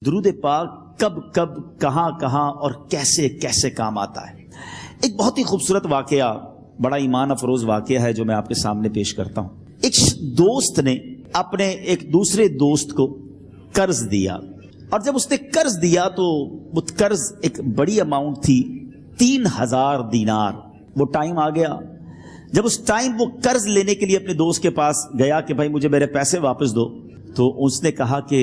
درود پاک کب کب کہاں کہاں اور کیسے کیسے کام آتا ہے. ایک بہت ہی خوبصورت واقعہ، بڑا ایمان افروز واقعہ ہے جو میں آپ کے سامنے پیش کرتا ہوں. ایک دوست نے اپنے ایک دوسرے دوست کو قرض دیا، اور جب اس نے قرض دیا تو وہ قرض ایک بڑی اماؤنٹ تھی، 3000 دینار. وہ ٹائم آ گیا جب اس ٹائم وہ قرض لینے کے لیے اپنے دوست کے پاس گیا کہ بھائی مجھے میرے پیسے واپس دو. تو اس نے کہا کہ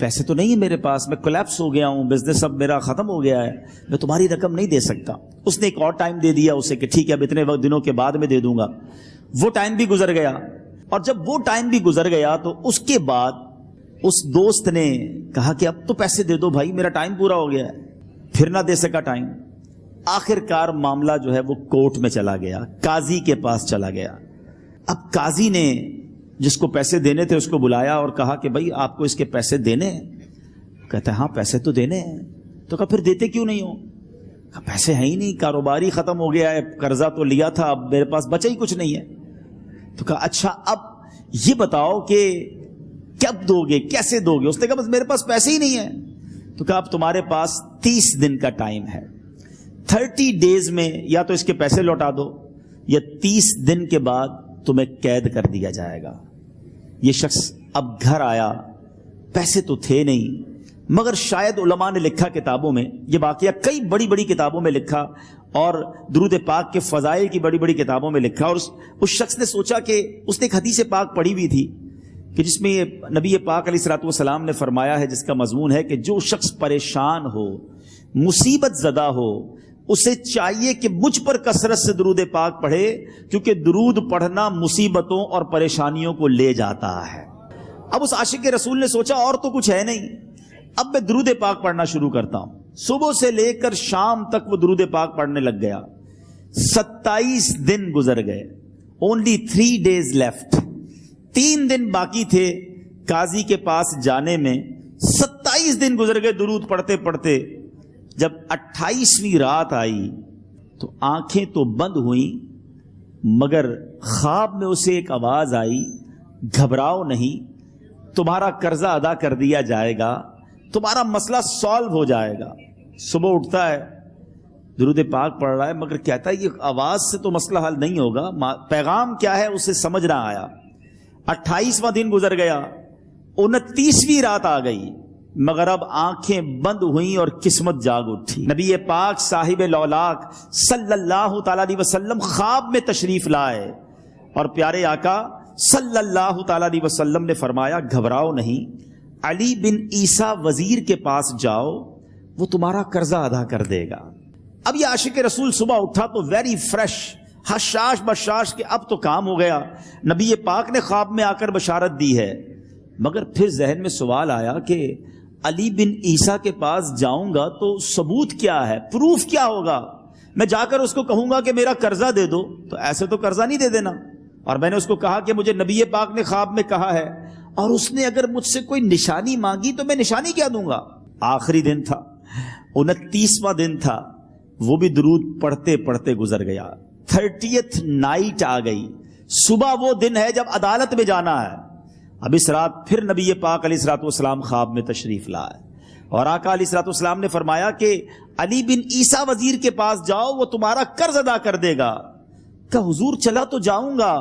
پیسے تو نہیں ہے میرے پاس، میں کولیپس ہو گیا ہوں، بزنس اب میرا ختم ہو گیا ہے، میں تمہاری رقم نہیں دے سکتا. اس نے ایک اور ٹائم دے دیا اسے کہ ٹھیک ہے اب اتنے دنوں کے بعد میں دے دوں گا. وہ ٹائم بھی گزر گیا، اور جب وہ ٹائم بھی گزر گیا تو اس کے بعد اس دوست نے کہا کہ اب تو پیسے دے دو بھائی، میرا ٹائم پورا ہو گیا ہے. پھر نہ دے سکا ٹائم. آخر کار معاملہ جو ہے وہ کورٹ میں چلا گیا، قاضی کے پاس چلا گیا. اب قاضی نے جس کو پیسے دینے تھے اس کو بلایا اور کہا کہ بھائی آپ کو اس کے پیسے دینے ہیں؟ کہتا ہے ہاں پیسے تو دینے ہیں. تو کہا پھر دیتے کیوں نہیں ہو؟ کہا پیسے ہیں ہی نہیں، کاروبار ہی ختم ہو گیا ہے، قرضہ تو لیا تھا، اب میرے پاس بچا ہی کچھ نہیں ہے. تو کہا اچھا اب یہ بتاؤ کہ کب دو گے، کیسے دو گے؟ اس نے کہا بس میرے پاس پیسے ہی نہیں ہیں. تو کہا اب تمہارے پاس 30 دن کا ٹائم ہے، 30 ڈیز میں یا تو اس کے پیسے لوٹا دو یا 30 دن کے بعد تمہیں قید کر دیا جائے گا. یہ شخص اب گھر آیا، پیسے تو تھے نہیں، مگر شاید علماء نے لکھا کتابوں میں، یہ واقعہ کئی بڑی بڑی کتابوں میں لکھا اور درود پاک کے فضائل کی بڑی بڑی کتابوں میں لکھا. اور اس شخص نے سوچا کہ اس نے ایک حدیث پاک پڑھی ہوئی تھی کہ جس میں نبی پاک علیہ الصلوۃ والسلام نے فرمایا ہے، جس کا مضمون ہے کہ جو شخص پریشان ہو، مصیبت زدہ ہو، اسے چاہیے کہ مجھ پر کثرت سے درود پاک پڑھے، کیونکہ درود پڑھنا مصیبتوں اور پریشانیوں کو لے جاتا ہے. اب اس عاشق رسول نے سوچا اور تو کچھ ہے نہیں، اب میں درود پاک پڑھنا شروع کرتا ہوں. صبح سے لے کر شام تک وہ درود پاک پڑھنے لگ گیا. 27 دن گزر گئے، only 3 days left. 3 دن باقی تھے قاضی کے پاس جانے میں. 27 دن گزر گئے درود پڑھتے پڑھتے. جب 28ویں رات آئی تو آنکھیں تو بند ہوئیں، مگر خواب میں اسے ایک آواز آئی، گھبراؤ نہیں، تمہارا قرضہ ادا کر دیا جائے گا، تمہارا مسئلہ سالو ہو جائے گا. صبح اٹھتا ہے، درود پاک پڑھ رہا ہے، مگر کہتا ہے یہ آواز سے تو مسئلہ حل نہیں ہوگا، پیغام کیا ہے اسے سمجھ نہ آیا. 28واں دن گزر گیا، 29ویں رات آ گئی، مگر اب آنکھیں بند ہوئیں اور قسمت جاگ اٹھی. نبی پاک صاحب لولاک صلی اللہ تعالی علیہ وسلم خواب میں تشریف لائے اور پیارے آقا صلی اللہ تعالی علیہ وسلم نے فرمایا گھبراؤ نہیں، علی بن عیسیٰ وزیر کے پاس جاؤ، وہ تمہارا قرضہ ادا کر دے گا. اب یہ عاشق رسول صبح اٹھا تو ویری فریش، حشاش بشاش کہ اب تو کام ہو گیا، نبی پاک نے خواب میں آ کر بشارت دی ہے. مگر پھر ذہن میں سوال آیا کہ علی بن عیسیٰ کے پاس جاؤں گا تو ثبوت کیا ہے، پروف کیا ہوگا؟ میں جا کر اس کو کہوں گا کہ میرا قرضہ دے دو تو ایسے تو قرضہ نہیں دے دینا. اور میں نے اس کو کہا کہ مجھے نبی پاک نے خواب میں کہا ہے، اور اس نے اگر مجھ سے کوئی نشانی مانگی تو میں نشانی کیا دوں گا؟ آخری دن تھا، 29واں دن تھا، وہ بھی درود پڑھتے پڑھتے گزر گیا. 30th نائٹ آ گئی، صبح وہ دن ہے جب عدالت میں جانا ہے. اب اس رات پھر نبی پاک علیہ الصلوۃ والسلام خواب میں تشریف لائے اور آقا علیہ الصلوۃ والسلام نے فرمایا کہ علی بن عیسیٰ وزیر کے پاس جاؤ، وہ تمہارا قرض ادا کر دے گا. کہ حضور چلا تو جاؤں گا،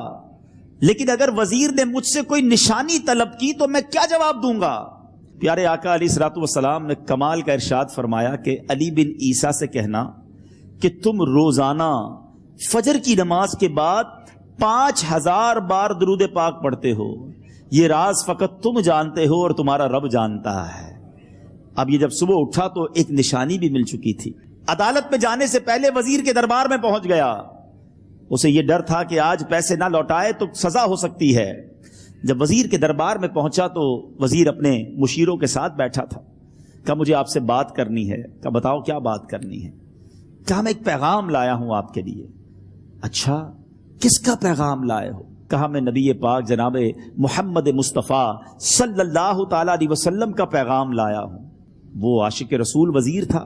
لیکن اگر وزیر نے مجھ سے کوئی نشانی طلب کی تو میں کیا جواب دوں گا؟ پیارے آقا علیہ الصلوۃ والسلام نے کمال کا ارشاد فرمایا کہ علی بن عیسیٰ سے کہنا کہ تم روزانہ فجر کی نماز کے بعد 5000 بار درود پاک پڑھتے ہو، یہ راز فقط تم جانتے ہو اور تمہارا رب جانتا ہے. اب یہ جب صبح اٹھا تو ایک نشانی بھی مل چکی تھی. عدالت میں جانے سے پہلے وزیر کے دربار میں پہنچ گیا. اسے یہ ڈر تھا کہ آج پیسے نہ لوٹائے تو سزا ہو سکتی ہے. جب وزیر کے دربار میں پہنچا تو وزیر اپنے مشیروں کے ساتھ بیٹھا تھا. کہا مجھے آپ سے بات کرنی ہے. کہا بتاؤ کیا بات کرنی ہے؟ کہا میں ایک پیغام لایا ہوں آپ کے لیے. اچھا کس کا پیغام لائے ہو؟ کہا میں نبی پاک جناب محمد مصطفیٰ صلی اللہ تعالی علیہ وسلم کا پیغام لایا ہوں. وہ عاشق رسول وزیر تھا.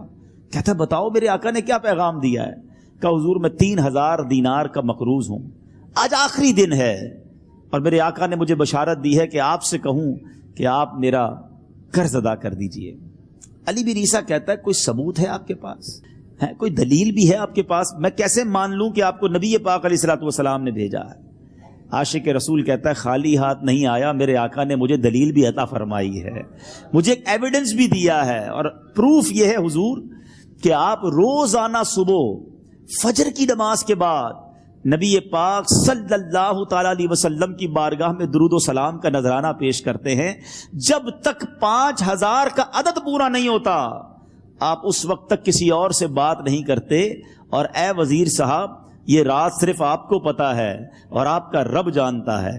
کہتا بتاؤ میرے آقا نے کیا پیغام دیا ہے؟ کہا حضور میں 3000 دینار کا مقروض ہوں، آج آخری دن ہے اور میرے آقا نے مجھے بشارت دی ہے کہ آپ سے کہوں کہ آپ میرا قرض ادا کر دیجئے۔ علی بن عیسیٰ کہتا ہے کوئی ثبوت ہے آپ کے پاس؟ ہے کوئی دلیل بھی ہے آپ کے پاس؟ میں کیسے مان لوں کہ آپ کو نبی پاک علیہ الصلوۃ والسلام نے بھیجا ہے؟ عاشق رسول کہتا ہے خالی ہاتھ نہیں آیا، میرے آقا نے مجھے دلیل بھی عطا فرمائی ہے، مجھے ایک ایویڈنس بھی دیا ہے، اور پروف یہ ہے حضور کہ آپ روزانہ صبح فجر کی نماز کے بعد نبی پاک صلی اللہ تعالی علیہ وسلم کی بارگاہ میں درود و سلام کا نذرانہ پیش کرتے ہیں۔ جب تک 5000 کا عدد پورا نہیں ہوتا آپ اس وقت تک کسی اور سے بات نہیں کرتے۔ اور اے وزیر صاحب، یہ رات صرف آپ کو پتا ہے اور آپ کا رب جانتا ہے۔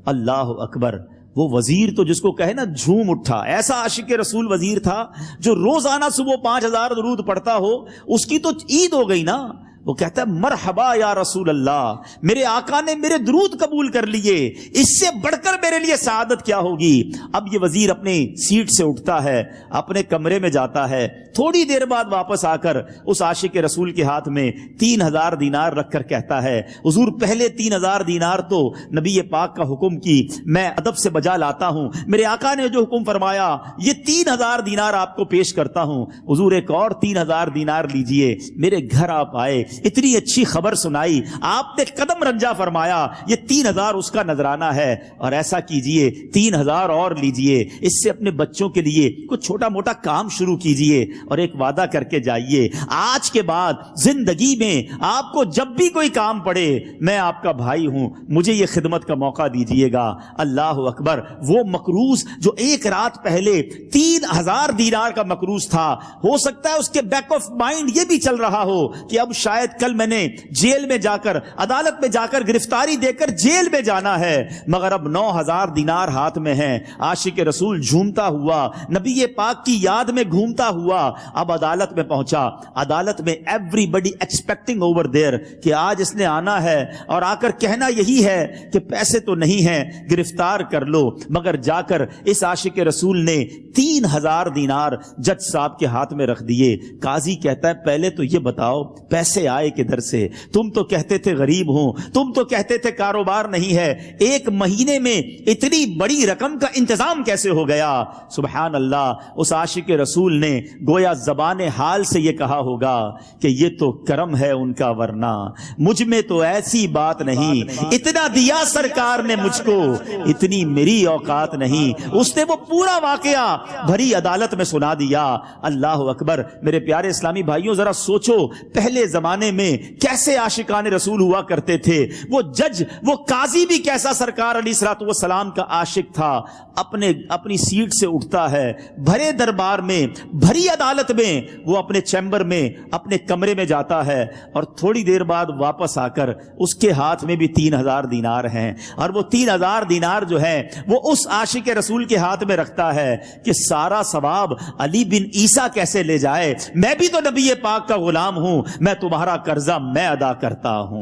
اللہ اکبر۔ وہ وزیر تو جس کو کہے نا جھوم اٹھا، ایسا عاشق رسول وزیر تھا جو روزانہ صبح 5000 درود پڑھتا ہو، اس کی تو عید ہو گئی نا۔ وہ کہتا ہے مرحبا یا رسول اللہ، میرے آقا نے میرے درود قبول کر لیے، اس سے بڑھ کر میرے لیے سعادت کیا ہوگی۔ اب یہ وزیر اپنے سیٹ سے اٹھتا ہے، اپنے کمرے میں جاتا ہے، تھوڑی دیر بعد واپس آ کر اس عاشق رسول کے ہاتھ میں 3000 دینار رکھ کر کہتا ہے حضور پہلے 3000 دینار تو نبی پاک کا حکم کی میں ادب سے بجا لاتا ہوں، میرے آقا نے جو حکم فرمایا یہ 3000 دینار آپ کو پیش کرتا ہوں، حضور ایک اور 3000 دینار لیجئے۔ میرے گھر آپ آئے، اتنی اچھی خبر سنائی، آپ نے قدم رنجا فرمایا، یہ 3000 اس کا نذرانہ ہے، اور ایسا کیجئے 3000 اور لیجئے، اس سے اپنے بچوں کے لیے کچھ چھوٹا موٹا کام شروع کیجئے، اور ایک وعدہ کر کے جائیے آج کے بعد زندگی میں آپ کو جب بھی کوئی کام پڑے میں آپ کا بھائی ہوں، مجھے یہ خدمت کا موقع دیجئے گا۔ اللہ اکبر۔ وہ مقروض جو ایک رات پہلے 3000 دینار کا مقروض تھا، ہو سکتا ہے اس کے بیک آف مائنڈ یہ بھی چل رہا ہو کہ اب شاید کل میں نے جیل میں جا کر عدالت میں جا کر گرفتاری دے کر جیل میں جانا ہے، مگر اب 9000 دینار ہاتھ میں ہیں۔ عاشق رسول جھومتا ہوا نبی پاک کی یاد میں گھومتا ہوا اب عدالت میں پہنچا۔ عدالت میں everybody expecting over there کہ آج اس نے آنا ہے اور آ کر کہنا یہی ہے کہ پیسے تو نہیں ہیں، گرفتار کر لو، مگر جا کر اس عاشق رسول نے 3000 دینار جج صاحب کے ہاتھ میں رکھ دیے۔ قاضی کہتا ہے پہلے تو یہ بتاؤ پیسے آئے کدھر سے؟ تم تو کہتے تھے غریب ہوں، تم تو کہتے تھے کاروبار نہیں ہے، ایک مہینے میں اتنی بڑی رقم کا انتظام کیسے ہو گیا؟ سبحان اللہ۔ اس عاشق رسول نے گویا زبان حال سے یہ کہا ہوگا کہ یہ تو کرم ہے ان کا، ورنہ مجھ میں تو ایسی بات نہیں، اتنا دیا سرکار نے مجھ کو، اتنی میری اوقات نہیں۔ اس نے وہ پورا واقعہ بھری عدالت میں سنا دیا۔ اللہ اکبر۔ میرے پیارے اسلامی بھائیوں ذرا سوچو پہلے زمانے میں کیسے عاشقان رسول ہوا کرتے تھے۔ وہ جج، وہ قاضی بھی کیسا سرکار علیہ الصلوۃ والسلام کا عاشق تھا۔ اپنی سیٹ سے اٹھتا ہے، بھرے دربار میں، بھری عدالت میں، وہ اپنے چیمبر میں، اپنے کمرے میں جاتا ہے، اور تھوڑی دیر بعد واپس آ کر اس کے ہاتھ میں بھی 3000 دینار ہیں، اور وہ 3000 دینار جو ہے وہ اس عاشق رسول کے ہاتھ میں رکھتا ہے کہ سارا ثواب علی بن عیسیٰ کیسے لے جائے، میں بھی تو نبی پاک کا غلام ہوں، میں تمہارا قرضہ میں ادا کرتا ہوں۔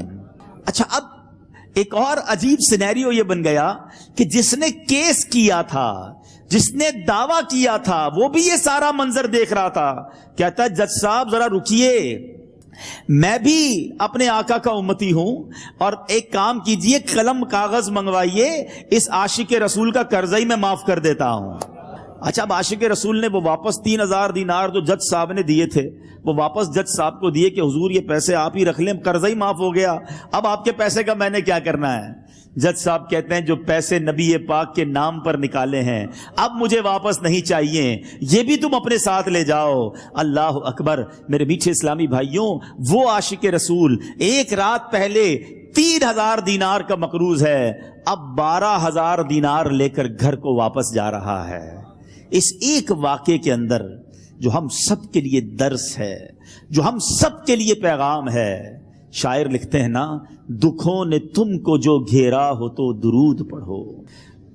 اچھا، اب ایک اور عجیب سینیریو یہ بن گیا کہ جس نے کیس کیا تھا، جس نے دعویٰ کیا تھا، وہ بھی یہ سارا منظر دیکھ رہا تھا۔ کہتا ہے جج صاحب ذرا رکیے، میں بھی اپنے آقا کا امتی ہوں، اور ایک کام کیجئے، قلم کاغذ منگوائیے، اس عاشق رسول کا قرضہ ہی میں معاف کر دیتا ہوں۔ اچھا، اب عاشق رسول نے وہ واپس 3000 دینار جو جج صاحب نے دیے تھے وہ واپس جج صاحب کو دیے کہ حضور یہ پیسے آپ ہی رکھ لیں، قرضہ ہی معاف ہو گیا، اب آپ کے پیسے کا میں نے کیا کرنا ہے؟ جج صاحب کہتے ہیں جو پیسے نبی پاک کے نام پر نکالے ہیں اب مجھے واپس نہیں چاہیے، یہ بھی تم اپنے ساتھ لے جاؤ۔ اللہ اکبر۔ میرے میٹھے اسلامی بھائیوں، وہ عاشق رسول ایک رات پہلے 3000 دینار کا مقروض ہے، اب 12000 دینار لے کر گھر کو واپس جا رہا ہے۔ اس ایک واقعے کے اندر جو ہم سب کے لیے درس ہے، جو ہم سب کے لیے پیغام ہے، شاعر لکھتے ہیں نا، دکھوں نے تم کو جو گھیرا ہو تو درود پڑھو،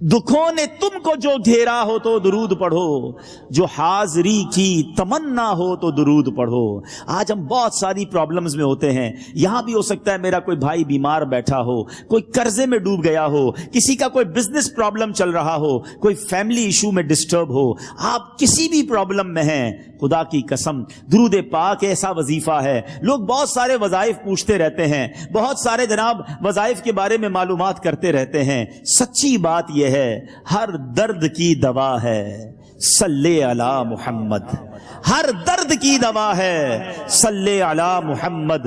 دکھوں نے تم کو جو گھیرا ہو تو درود پڑھو، جو حاضری کی تمنا ہو تو درود پڑھو۔ آج ہم بہت ساری پرابلمز میں ہوتے ہیں، یہاں بھی ہو سکتا ہے میرا کوئی بھائی بیمار بیٹھا ہو، کوئی قرضے میں ڈوب گیا ہو، کسی کا کوئی بزنس پرابلم چل رہا ہو، کوئی فیملی ایشو میں ڈسٹرب ہو، آپ کسی بھی پرابلم میں ہیں، خدا کی قسم درود پاک ایسا وظیفہ ہے۔ لوگ بہت سارے وظائف پوچھتے رہتے ہیں، بہت سارے جناب وظائف کے بارے میں معلومات کرتے رہتے ہیں، سچی بات یہ ہے ہر درد کی دوا ہے، صلی علی محمد، ہر درد کی دوا ہے صلی علی محمد،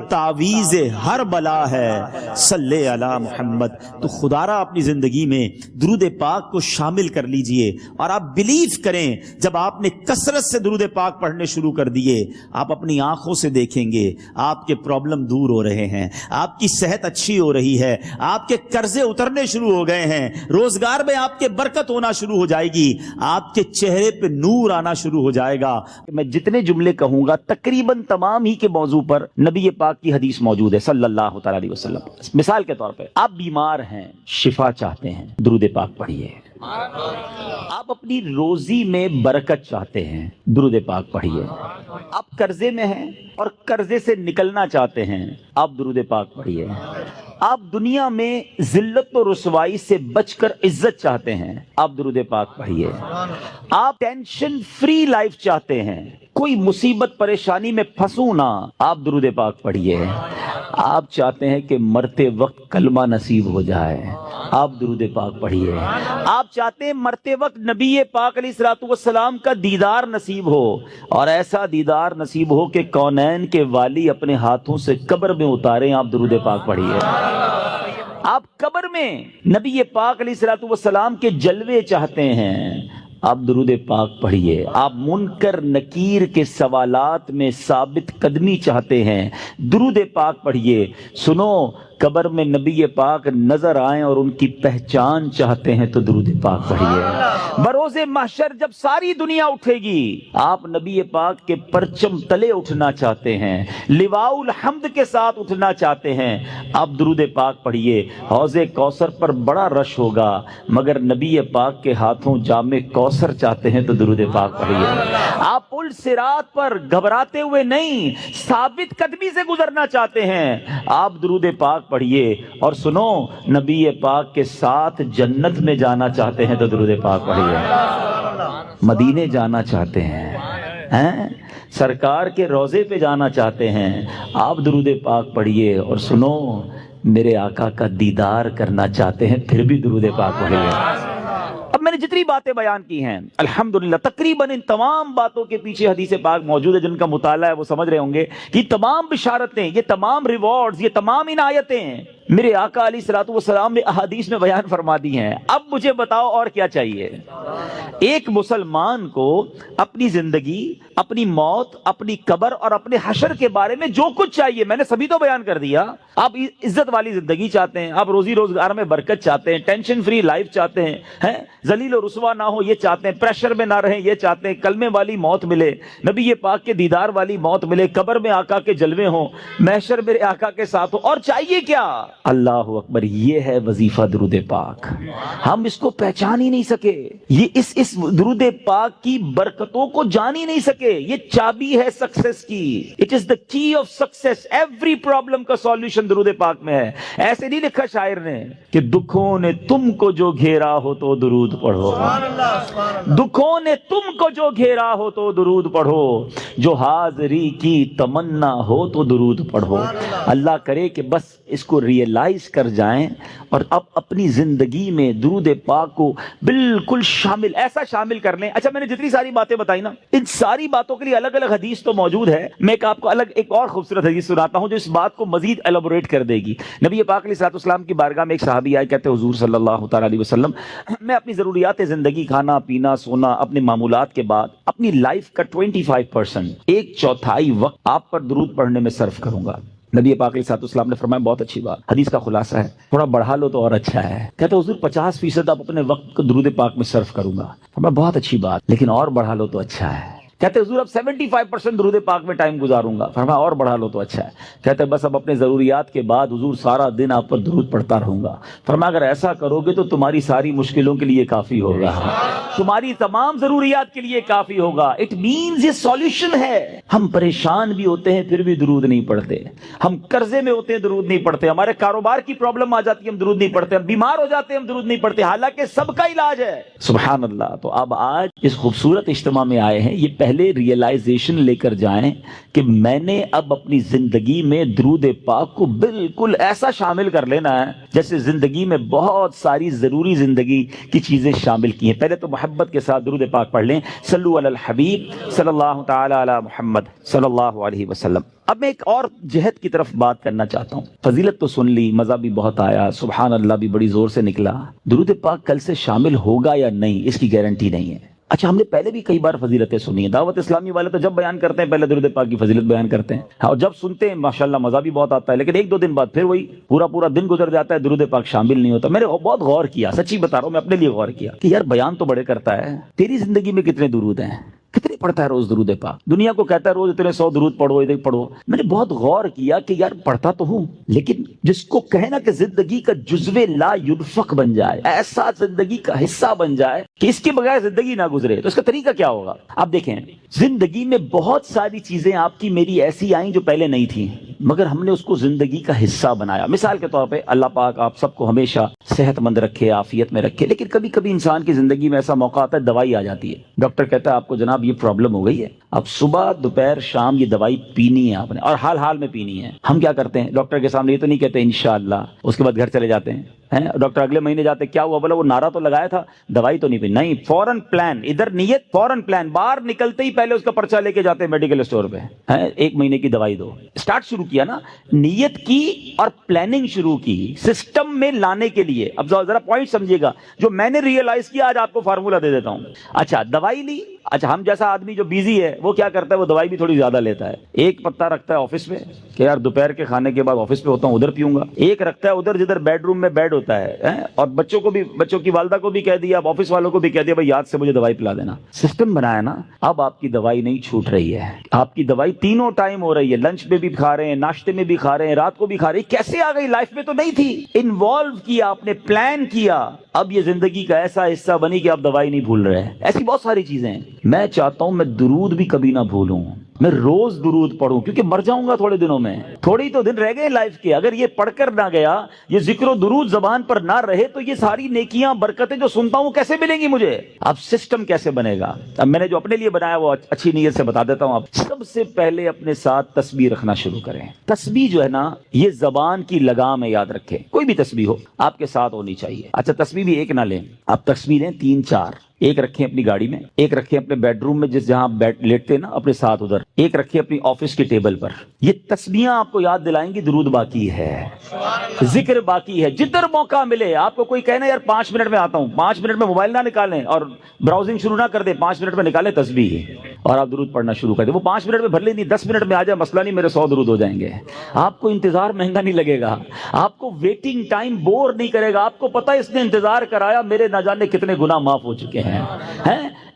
تعویذ ہر بلا ہے صلی علی محمد۔ تو خدا را اپنی زندگی میں درود پاک کو شامل کر لیجئے، اور آپ بلیو کریں جب آپ نے کثرت سے درود پاک پڑھنے شروع کر دیے، آپ اپنی آنکھوں سے دیکھیں گے آپ کے پرابلم دور ہو رہے ہیں، آپ کی صحت اچھی ہو رہی ہے، آپ کے قرضے اترنے شروع ہو گئے ہیں، روزگار میں آپ کے برکت ہونا شروع ہو جائے گی، آپ کے چہرے پہ نور آنا شروع ہو جائے گا۔ میں جتنے جملے کہوں گا تقریباً تمام ہی کے موضوع پر نبی پاک کی حدیث موجود ہے صلی اللہ تعالی علیہ وسلم۔ مثال کے طور پہ آپ بیمار ہیں، شفا چاہتے ہیں، درود پاک پڑھیے۔ آپ اپنی روزی میں برکت چاہتے ہیں، درود پاک پڑھیے۔ آپ قرضے میں ہیں اور قرضے سے نکلنا چاہتے ہیں، آپ درود پاک پڑھیے۔ آپ دنیا میں ذلت و رسوائی سے بچ کر عزت چاہتے ہیں، آپ درود پاک پڑھیے۔ آپ ٹینشن فری لائف چاہتے ہیں، کوئی مصیبت پریشانی میں پھنسوں نہ، آپ درود پاک پڑھیے۔ آپ چاہتے ہیں کہ مرتے وقت کلمہ نصیب ہو جائے، آپ درود پاک پڑھیے۔ آپ چاہتے ہیں مرتے وقت نبی پاک علیہ الصلوۃ والسلام کا دیدار نصیب ہو، اور ایسا دیدار نصیب ہو کہ کونین کے والی اپنے ہاتھوں سے قبر میں اتاریں، آپ درود پاک پڑھیے۔ آپ قبر میں نبی پاک علیہ الصلوۃ والسلام کے جلوے چاہتے ہیں، آپ درود پاک پڑھیے۔ آپ منکر نکیر کے سوالات میں ثابت قدمی چاہتے ہیں، درود پاک پڑھیے۔ سنو، قبر میں نبی پاک نظر آئیں اور ان کی پہچان چاہتے ہیں تو درود پاک پڑھیے۔ بروز محشر جب ساری دنیا اٹھے گی، آپ نبی پاک کے پرچم تلے اٹھنا چاہتے ہیں، لواء الحمد کے ساتھ اٹھنا چاہتے ہیں، آپ درود پاک پڑھیے۔ حوض کوثر پر بڑا رش ہوگا، مگر نبی پاک کے ہاتھوں جام کوثر چاہتے ہیں تو درود پاک پڑھیے۔ آپ پل صراط پر گھبراتے ہوئے نہیں، ثابت قدمی سے گزرنا چاہتے ہیں، آپ درود پاک پڑھیے۔ اور سنو، نبی پاک کے ساتھ جنت میں جانا چاہتے ہیں تو درود پاک پڑھیے۔ مدینے جانا چاہتے ہیں، سرکار کے روضے پہ جانا چاہتے ہیں، آپ درود پاک پڑھیے۔ اور سنو، میرے آقا کا دیدار کرنا چاہتے ہیں، پھر بھی درود پاک پڑھیے۔ اب میں نے جتنی باتیں بیان کی ہیں الحمدللہ تقریباً ان تمام باتوں کے پیچھے حدیث پاک موجود ہے، جن کا مطالعہ ہے وہ سمجھ رہے ہوں گے کہ یہ تمام بشارتیں، یہ تمام ریوارڈز، یہ تمام عنایتیں میرے آقا علیہ الصلوۃ والسلام نے احادیث میں بیان فرما دی ہیں۔ اب مجھے بتاؤ اور کیا چاہیے؟ ایک مسلمان کو اپنی زندگی، اپنی موت، اپنی قبر اور اپنے حشر کے بارے میں جو کچھ چاہیے میں نے سبھی تو بیان کر دیا۔ آپ عزت والی زندگی چاہتے ہیں، آپ روزی روزگار میں برکت چاہتے ہیں، ٹینشن فری لائف چاہتے ہیں، ذلیل و رسوا نہ ہو یہ چاہتے ہیں، پریشر میں نہ رہیں یہ چاہتے ہیں، کلمے والی موت ملے، نبی پاک کے دیدار والی موت ملے، قبر میں آقا کے جلوے ہوں، محشر میرے آقا کے ساتھ ہو، اور چاہیے کیا؟ اللہ اکبر، یہ ہے وظیفہ درود پاک۔ ہم اس کو پہچان ہی نہیں سکے، یہ اس درود پاک کی برکتوں کو جان ہی نہیں سکے۔ یہ چابی ہے سکسیس کی، اٹ از دا کی آف سکسیس۔ ایوری پرابلم کا سولوشن درود پاک میں ہے۔ ایسے نہیں لکھا شاعر نے کہ دکھوں نے تم کو جو گھیرا ہو تو درود پڑھو، دکھوں نے تم کو جو گھیرا ہو تو درود پڑھو، جو حاضری کی تمنا ہو تو درود پڑھو۔ اللہ کرے کہ بس اس کو ریئلائز کر جائیں اور اب اپنی زندگی میں درود پاک کو بالکل شامل، ایسا شامل کر لیں۔ اچھا، میں نے جتنی ساری باتیں بتائی نا، ان ساری باتوں کے لیے الگ الگ حدیث تو موجود ہے، میں آپ کو الگ ایک اور خوبصورت حدیث سناتا ہوں جو اس بات کو مزید ایلابوریٹ کر دے گی۔ نبی پاک علیہ الصلوۃ والسلام کی بارگاہ میں ایک صحابی آئے، کہتے حضور صلی اللہ تعالی علیہ وسلم، میں اپنی ضروریات زندگی، کھانا پینا سونا، اپنے معمولات کے بعد اپنی لائف کا 25%، ایک چوتھائی وقت آپ پر درود پڑھنے میں صرف کروں گا۔ نبی پاک علیہ الصلوۃ والسلام نے فرمایا بہت اچھی بات، حدیث کا خلاصہ ہے، تھوڑا بڑھا لو تو اور اچھا ہے۔ کہتے حضور 50% آپ اپنے وقت کو درود پاک میں صرف کروں گا۔ فرمایا بہت اچھی بات، لیکن اور بڑھا لو تو اچھا ہے۔ کہتے حضور اب 75% درود پاک میں ٹائم گزاروں گا۔ فرمایا اور بڑھا لو تو اچھا ہے۔ کہتے بس اب اپنے ضروریات کے بعد حضور سارا دن آپ پر درود پڑھتا رہوں گا۔ فرمایا اگر ایسا کرو گے تو تمہاری ساری مشکلوں کے لیے کافی ہوگا، تمہاری تمام ضروریات کے لیے کافی ہوگا۔ اٹ مینز یہ سولوشن ہے۔ ہم پریشان بھی ہوتے ہیں پھر بھی درود نہیں پڑھتے، ہم قرضے میں ہوتے ہیں درود نہیں پڑھتے، ہمارے کاروبار کی پرابلم آ جاتی ہے ہم درود نہیں پڑھتے، ہم بیمار ہو جاتے ہیں ہم درود نہیں پڑھتے، حالانکہ سب کا علاج ہے۔ سبحان اللہ۔ تو اب آج اس خوبصورت اجتماع میں آئے ہیں، یہ پہلے پہلے ریئلائزیشن لے کر جائیں کہ میں نے اب اپنی زندگی میں درود پاک کو بالکل ایسا شامل کر لینا ہے جیسے زندگی میں بہت ساری ضروری زندگی کی چیزیں شامل کی ہیں. پہلے تو محبت کے ساتھ درود پاک پڑھ لیں. صلو علی الحبیب صلی اللہ تعالی علی محمد صلی اللہ علیہ وسلم. اب میں ایک اور جہت کی طرف بات کرنا چاہتا ہوں. فضیلت تو سن لی, مزہ بھی بہت آیا, سبحان اللہ بھی بڑی زور سے نکلا. درود پاک کل سے شامل ہوگا یا نہیں اس کی گارنٹی نہیں ہے. اچھا, ہم نے پہلے بھی کئی بار فضیلتیں سنی ہیں. دعوت اسلامی والے تو جب بیان کرتے ہیں پہلے درود پاک کی فضیلت بیان کرتے ہیں, اور جب سنتے ہیں ماشاءاللہ مزہ بھی بہت آتا ہے, لیکن ایک دو دن بعد پھر وہی پورا دن گزر جاتا ہے, درود پاک شامل نہیں ہوتا. میں نے بہت غور کیا, سچی بتا رہا ہوں, میں اپنے لیے غور کیا کہ یار بیان تو بڑے کرتا ہے, تیری زندگی میں کتنے درود ہیں, کتنے پڑھتا ہے روز درود پاک؟ دنیا کو کہتا ہے روز اتنے 100 درود پڑھو, اتنے پڑھو. میں نے بہت غور کیا کہ یار پڑھتا تو ہوں, لیکن جس کو کہنا کہ زندگی کا جزو لا ينفق بن جائے, ایسا زندگی کا حصہ بن جائے کہ اس کے بغیر زندگی نہ گزرے, تو اس کا طریقہ کیا ہوگا؟ آپ دیکھیں, زندگی میں بہت ساری چیزیں آپ کی میری ایسی آئیں جو پہلے نہیں تھیں, مگر ہم نے اس کو زندگی کا حصہ بنایا. مثال کے طور پہ اللہ پاک آپ سب کو ہمیشہ صحت مند رکھے, عافیت میں رکھے, لیکن کبھی کبھی انسان کی زندگی میں ایسا موقع آتا ہے دوائی آ جاتی ہے. ڈاکٹر کہتا ہے آپ کو جناب یہ پرابلم ہو گئی ہے, اب صبح دوپہر شام یہ دوائی پینی ہے آپ نے, اور حال میں پینی ہے. ہم کیا کرتے ہیں, ڈاکٹر کے سامنے یہ تو نہیں کہتے انشاءاللہ, اس کے بعد گھر چلے جاتے ہیں. ڈاکٹر اگلے مہینے جاتے, کیا ہوا؟ بولا وہ نعرہ تو لگایا تھا, دوائی تو نہیں پی. نہیں, فوراً پلان, ادھر نیت, فوراً پلان, باہر نکلتے ہی پہلے اس کا پرچہ لے کے جاتے ہیں میڈیکل اسٹور پہ, 1 مہینے کی دوائی دو. اسٹارٹ شروع کیا نا, نیت کی اور پلاننگ شروع کی سسٹم میں لانے کے لیے. اب ذرا پوائنٹ سمجھیے گا, جو میں نے ریئلائز کیا آج آپ کو فارمولا دے دیتا ہوں. اچھا, دوائی لی. اچھا, ہم جیسا آدمی جو بیزی ہے وہ کیا کرتا ہے, وہ دوائی بھی تھوڑی زیادہ لیتا ہے. ایک پتا رکھتا ہے آفس میں کہ یار دوپہر کے کھانے کے بعد آفس پہ ہوتا ہوں ادھر پیوں گا. ایک رکھتا ہے ادھر جدھر بیڈ روم میں بیڈ ہوتا ہے, اور بچوں کی والدہ کو بھی کہہ دیا, اب آفس والوں کو بھی کہہ دیا بھائی یاد سے مجھے دوائی پلا دینا. سسٹم بنایا نا. اب آپ کی دوائی نہیں چھوٹ رہی ہے, آپ کی دوائی تینوں ٹائم ہو رہی ہے. لنچ میں بھی کھا رہے ہیں, ناشتے میں بھی کھا رہے ہیں, رات کو بھی کھا رہے ہیں. کیسے آ گئی؟ لائف میں تو نہیں تھی. انوالو کیا آپ نے, پلان کیا, اب یہ زندگی کا ایسا حصہ بنی کہ آپ دوائی نہیں بھول رہے. ایسی بہت ساری چیزیں ہیں. میں چاہتا ہوں میں درود بھی کبھی نہ بھولوں, میں روز درود پڑھوں, کیونکہ مر جاؤں گا تھوڑے دنوں میں, تھوڑی تو دن رہ گئے لائف کے. اگر یہ پڑھ کر نہ گیا, یہ ذکر و درود زبان پر نہ رہے, تو یہ ساری نیکیاں برکتیں جو سنتا ہوں کیسے ملیں گی مجھے؟ اب سسٹم کیسے بنے گا؟ اب میں نے جو اپنے لیے بنایا وہ اچھی نیت سے بتا دیتا ہوں. آپ سب سے پہلے اپنے ساتھ تسبیح رکھنا شروع کریں. تسبیح جو ہے نا, یہ زبان کی لگام ہے, یاد رکھیں. کوئی بھی تسبیح ہو آپ کے ساتھ ہونی چاہیے. اچھا, تسبیح بھی ایک نہ لیں, آپ تسبیح لیں 3-4. ایک رکھیں اپنی گاڑی میں, ایک رکھیں اپنے بیڈ روم میں جہاں لیٹتے نا اپنے ساتھ ادھر, ایک رکھیں اپنی آفس کی ٹیبل پر. یہ تسبیحاں آپ کو یاد دلائیں گی درود باقی ہے, ذکر باقی ہے. جدھر موقع ملے آپ کو کوئی کہنا یار 5 منٹ میں آتا ہوں, 5 منٹ میں موبائل نہ نکالیں اور براؤزنگ شروع نہ کر دیں, 5 منٹ میں نکالیں تسبیح اور آپ درود پڑھنا شروع کر دیں. وہ 5 منٹ میں بھر لیں, نہیں 10 منٹ میں آ جائے, مسئلہ نہیں, میرے 100 درود ہو جائیں گے. آپ کو انتظار مہنگا نہیں لگے گا, آپ کو ویٹنگ ٹائم بور نہیں کرے گا. آپ کو پتہ اس نے انتظار کرایا, میرے نہ جانے کتنے گناہ معاف ہو چکے ہیں.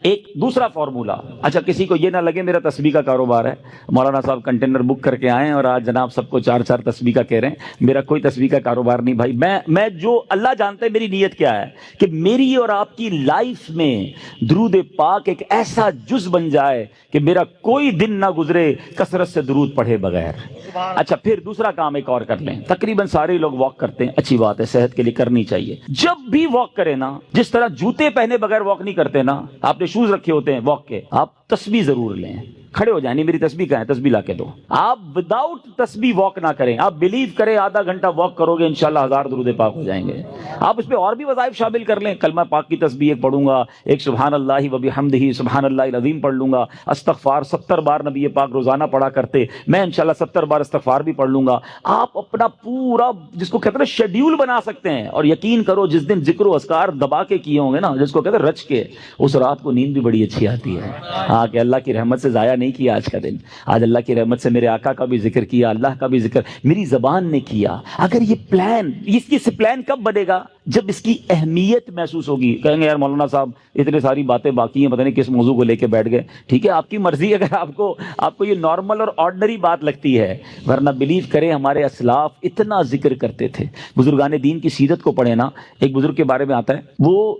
ایک دوسرا فارمولا. اچھا, کسی کو یہ نہ لگے میرا تسبیح کا کاروبار ہے, مولانا صاحب کنٹینر بک کر کے آئے اور آج جناب سب کو 4 تسبیح کا کہہ رہے ہیں. میرا کوئی تسبیح کا کاروبار نہیں بھائی. میں جو اللہ جانتا ہے میری نیت کیا ہے, کہ میری اور آپ کی لائف میں درود پاک ایک ایسا جز بن جائے کہ میرا کوئی دن نہ گزرے کثرت سے درود پڑھے بغیر. اچھا, پھر دوسرا کام ایک اور کر لیں. تقریباً سارے لوگ واک کرتے ہیں, اچھی بات ہے, صحت کے لیے کرنی چاہیے. جب بھی واک کریں نا, جس طرح جوتے پہنے بغیر واک نہیں کرتے نا, آپ نے شوز رکھے ہوتے ہیں واک کے, آپ تسبیح ضرور لیں. کھڑے ہو جائیں, نہیں میری تسبیح کہاں ہے, تسبیح لا کے دو. آپ وداؤٹ تسبیح واک نہ کریں. آپ بلیو کریں آدھا گھنٹہ واک کرو گے انشاءاللہ 1000 درود پاک ہو جائیں گے. آپ اس میں اور بھی وظائف شامل کر لیں. کلمہ پاک کی تسبیح ایک پڑھوں گا, ایک سبحان اللہ و بحمدہ سبحان اللہ العظیم پڑھ لوں گا. استغفار 70 بار نبی پاک روزانہ پڑھا کرتے, میں انشاءاللہ 70 بار استغفار بھی پڑھ لوں گا. آپ اپنا پورا جس کو کہتے ہیں شیڈیول بنا سکتے ہیں, اور یقین کرو جس دن ذکر و اذکار دبا کے کیے ہوں گے نا, جس کو کہتے ہیں رچ کے, اس رات کو نیند بھی بڑی اچھی آتی ہے. ہاں, کہ اللہ کی رحمت سے ضائع نہیں کیا آج کا دن. آج اللہ کی رحمت سے میرے آقا کا بھی ذکر کیا, اللہ کا بھی ذکر میری زبان نے کیا. اگر یہ پلان, اس پلان کب بنے گا؟ جب اس کی اہمیت محسوس ہوگی. کہیں گے یار مولانا صاحب اتنے ساری باتیں باقی ہیں, پتہ نہیں کس موضوع کو لے کے بیٹھ گئے. ٹھیک ہے, آپ کی مرضی. اگر آپ کو یہ نارمل اور آرڈنری بات لگتی ہے, ورنہ بلیو کریں ہمارے اسلاف اتنا ذکر کرتے تھے. بزرگان دین کی سیرت کو پڑھیں نا, ایک بزرگ کے بارے میں آتا ہے, وہ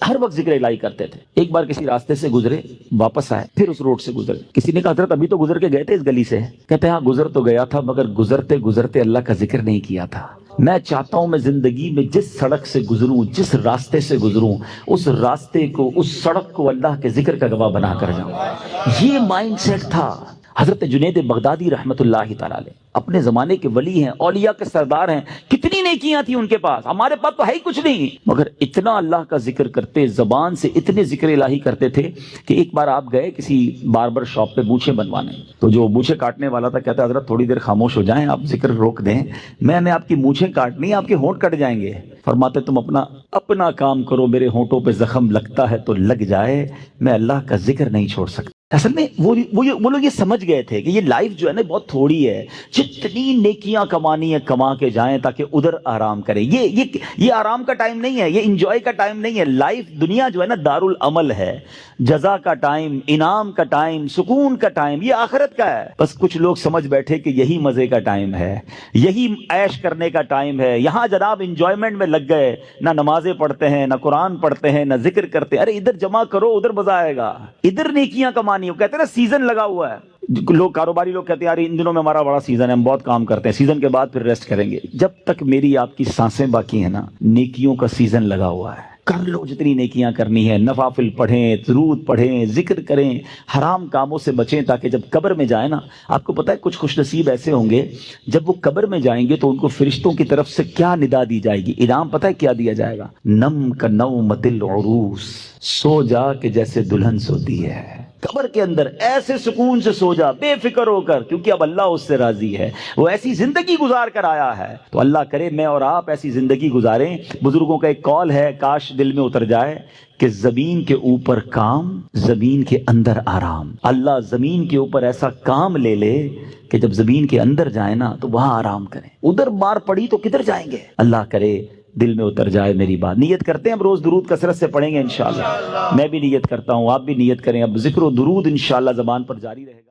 ہر وقت ذکر الہی کرتے تھے. ایک بار کسی راستے سے گزرے, واپس آئے, پھر اس روڈ سے گزرے. کسی نے کہا حضرت ابھی تو گزر کے گئے تھے اس گلی سے. کہتے ہیں ہاں گزر تو گیا تھا, مگر گزرتے گزرتے اللہ کا ذکر نہیں کیا تھا. میں چاہتا ہوں میں زندگی میں جس سڑک سے گزروں، جس راستے سے گزروں، اس راستے کو، اس سڑک کو اللہ کے ذکر کا گواہ بنا کر جاؤں۔ یہ مائنڈ سیٹ تھا حضرت جنید بغدادی رحمت اللہ تعالی علیہ، اپنے زمانے کے ولی ہیں، اولیاء کے سردار ہیں، کتنی نیکیاں تھیں ان کے پاس، ہمارے پاس تو ہے ہی کچھ نہیں، مگر اتنا اللہ کا ذکر کرتے، زبان سے اتنے ذکر الہی کرتے تھے کہ ایک بار آپ گئے کسی باربر شاپ پہ مونچھیں بنوانے، تو جو مونچھیں کاٹنے والا تھا کہتا حضرت تھوڑی دیر خاموش ہو جائیں، آپ ذکر روک دیں، میں نے آپ کی مونچھیں کاٹنی، آپ کے ہونٹ کٹ جائیں گے۔ فرماتے تم اپنا کام کرو، میرے ہونٹوں پہ زخم لگتا ہے تو لگ جائے، میں اللہ کا ذکر نہیں چھوڑ سکتا۔ اصل میں وہ لوگ یہ سمجھ گئے تھے کہ یہ لائف جو ہے نا بہت تھوڑی ہے، جتنی نیکیاں کمانی ہے کما کے جائیں تاکہ ادھر آرام کریں۔ یہ آرام کا ٹائم نہیں ہے، یہ انجوائے کا ٹائم نہیں ہے۔ لائف دنیا جو ہے نا دارالعمل ہے، جزا کا ٹائم، انعام کا ٹائم، سکون کا ٹائم یہ آخرت کا ہے۔ بس کچھ لوگ سمجھ بیٹھے کہ یہی مزے کا ٹائم ہے، یہی عیش کرنے کا ٹائم ہے، یہاں جناب انجوائمنٹ میں لگ گئے، نہ نمازیں پڑھتے ہیں، نہ قرآن پڑھتے ہیں، نہ ذکر کرتے ہیں۔ ارے ادھر جمع کرو، ادھر مزہ آئے گا، ادھر نیکیاں کمانی۔ وہ کہتے ہیں نا سیزن لگا ہوا ہے، لوگ کاروباری لوگ کہتے ہیں یار ان دنوں میں ہمارا بڑا سیزن ہے، ہم بہت کام کرتے ہیں، سیزن کے بعد پھر ریسٹ کریں گے۔ جب تک میری آپ کی سانسیں باقی ہیں نا، نیکیوں کا سیزن لگا ہوا ہے، کر لو جتنی نیکیاں کرنی ہے، نوافل پڑھیں، درود پڑھیں، ذکر کریں، حرام کاموں سے بچیں، تاکہ جب قبر میں جائیں نا، آپ کو پتہ ہے کچھ خوش نصیب ایسے ہوں گے جب وہ قبر میں جائیں گے تو ان کو فرشتوں کی طرف سے کیا ندا دی جائے گی، انعام پتہ ہے کیا دیا جائے گا؟ نم کا نومۃ العروس، سو جا کہ جیسے دلہن سوتی ہے، قبر کے اندر ایسے سکون سے سو جا بے فکر ہو کر، کیونکہ اب اللہ اس سے راضی ہے، وہ ایسی زندگی گزار کر آیا ہے۔ تو اللہ کرے میں اور آپ ایسی زندگی گزاریں۔ بزرگوں کا ایک قول ہے، کاش دل میں اتر جائے کہ زمین کے اوپر کام، زمین کے اندر آرام۔ اللہ زمین کے اوپر ایسا کام لے لے کہ جب زمین کے اندر جائیں نا تو وہاں آرام کریں، ادھر مار پڑی تو کدھر جائیں گے؟ اللہ کرے دل میں اتر جائے میری بات۔ نیت کرتے ہیں اب روز درود کثرت سے پڑھیں گے انشاءاللہ، میں بھی نیت کرتا ہوں، آپ بھی نیت کریں، اب ذکر و درود انشاءاللہ زبان پر جاری رہے گا۔